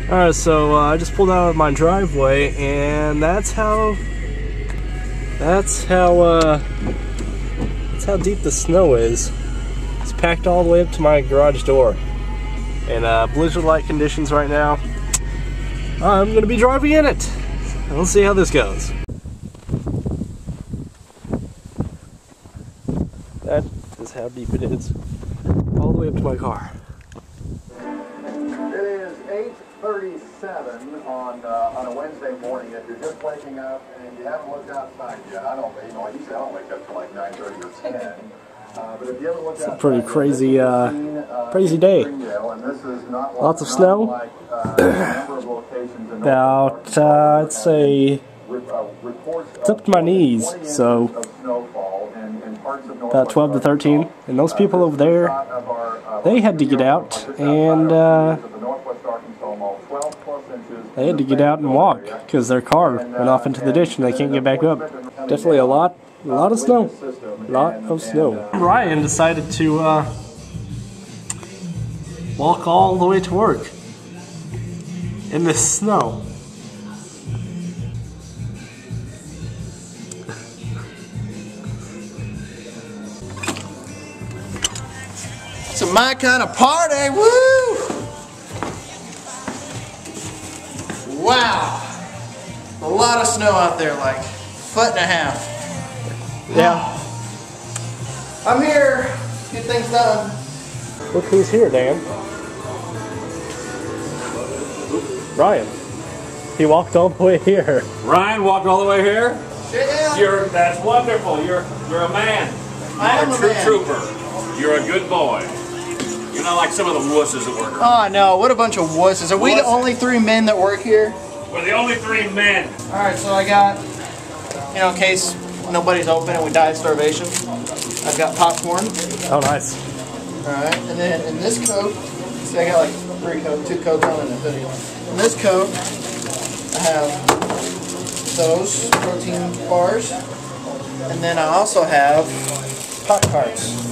Alright, so I just pulled out of my driveway, and that's how deep the snow is. It's packed all the way up to my garage door. And blizzard-like conditions right now. I'm gonna be driving in it. Let's see how this goes. That is how deep it is. All the way up to my car. It is 8:37 on a Wednesday morning. If you're just waking up and you haven't looked outside yet, I don't, you know, I usually don't wake up till like 9:30 or 10. But if you haven't looked it's a pretty crazy, crazy day. Lots of snow. About, I'd say, it's up to my knees, so about 12 to 13. And those people over there, they had to get out, and they had to get out and walk because their car went off into the ditch and they can't get back up. Definitely a lot of snow. Ryan decided to walk all the way to work in this snow. It's my kind of party, woo! Wow, a lot of snow out there, like 1.5 feet. Yeah. I'm here, get things done. Look who's here, Dan. Ryan. He walked all the way here. Ryan walked all the way here? Yeah. That's wonderful. You're a man. I'm a a true man. trooper. You're a good boy. You're not like some of the wusses that work here. Oh no, what a bunch of wusses. Are we the only 3 men that work here? We're the only 3 men. Alright, so I got, you know, in case nobody's open and we die of starvation, I've got popcorn. Oh, nice. Alright, and then in this coat, see I got like 3 coats, 2 coats on and a hoodie on. In this coat, I have those protein bars, and then I also have Pop-Tarts.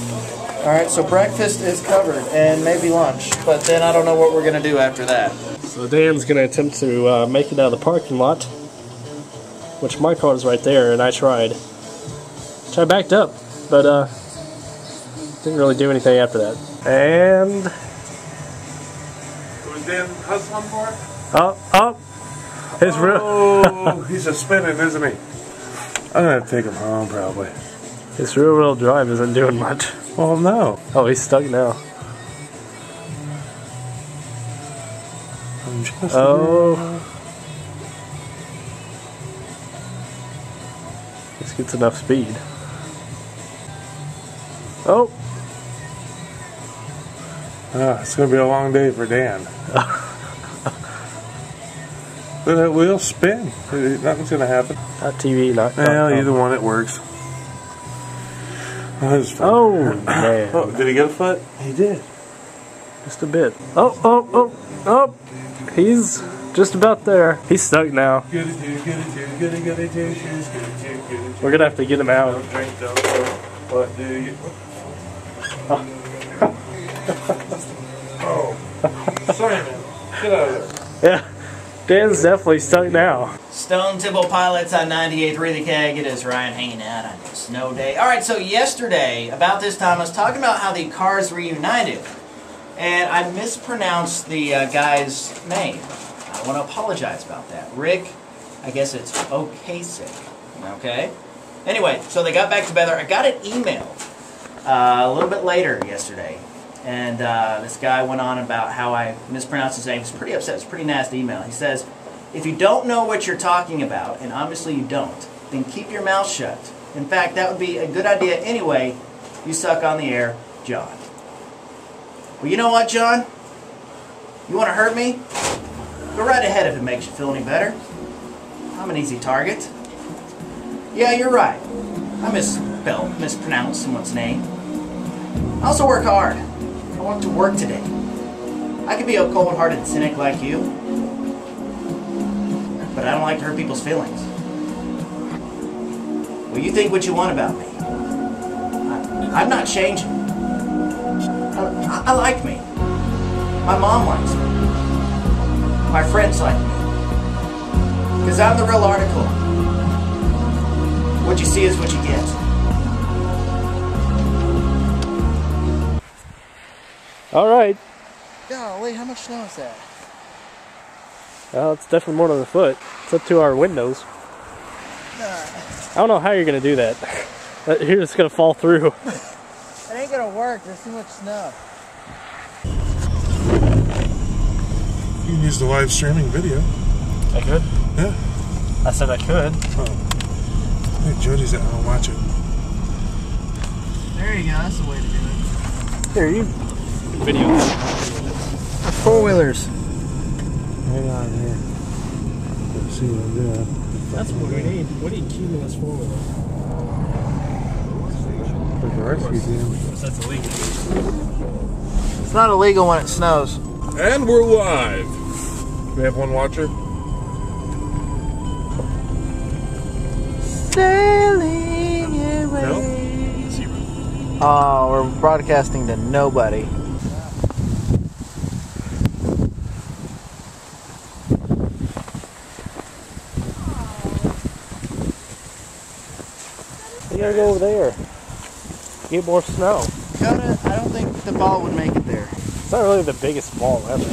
Alright, so breakfast is covered, and maybe lunch, but then I don't know what we're going to do after that. So Dan's going to attempt to make it out of the parking lot, which my car is right there, and I tried. I backed up, but didn't really do anything after that. And Was Dan hustling for it? He's a spinning, isn't he? I'm going to take him home, probably. His rear-wheel drive isn't doing much. Well, no. Oh, he's stuck now. Oh. This gets enough speed. Oh. It's going to be a long day for Dan. But that wheel spin. Nothing's going to happen. Not TV, not. Well, either one, it works. Oh, man. Oh, did he get a foot? He did. Just a bit. Oh. He's just about there. He's stuck now. We're going to have to get him out. What do you... Oh. Sorry, man. Get out of there. Yeah. Dan's definitely stuck now. Stone Temple Pilots on 98.3 The Keg. It is Ryan hanging out on a snow day. Alright, so yesterday, about this time, I was talking about how the Cars reunited. And I mispronounced the guy's name. I want to apologize about that. Rick, I guess it's Ocasek. Okay? Anyway, so they got back together. I got an email a little bit later yesterday. And this guy went on about how I mispronounced his name. He's pretty upset. It's a pretty nasty email. He says, if you don't know what you're talking about, and obviously you don't, then keep your mouth shut. In fact, that would be a good idea anyway. You suck on the air, John. Well, you know what, John? You want to hurt me? Go right ahead if it makes you feel any better. I'm an easy target. Yeah, you're right. I mispronounced someone's name. I also work hard. I want to work today. I could be a cold-hearted cynic like you, but I don't like to hurt people's feelings. Well, you think what you want about me. I'm not changing. I like me. My mom likes me. my friends like me. Because I'm the real article. What you see is what you get. All right. Golly, how much snow is that? Well, it's definitely more than a foot. It's up to our windows. I don't know how you're going to do that. You're just going to fall through. It ain't going to work. There's too much snow. You can use the live streaming video. I could? Yeah. I said I could. Oh. Hey, Jody's at home watching. There you go. That's the way to do it. Here, you video. Four-wheelers. Hang on here. Let's see what I'm doing. That's what we need. What do you keep in this four-wheeler? For the rescue team. That's illegal. It's not illegal when it snows. And we're live. We have one watcher. Sailing away. No? Zero. Oh, we're broadcasting to nobody. You gotta go over there. Get more snow. I don't think the ball would make it there. It's not really the biggest ball ever.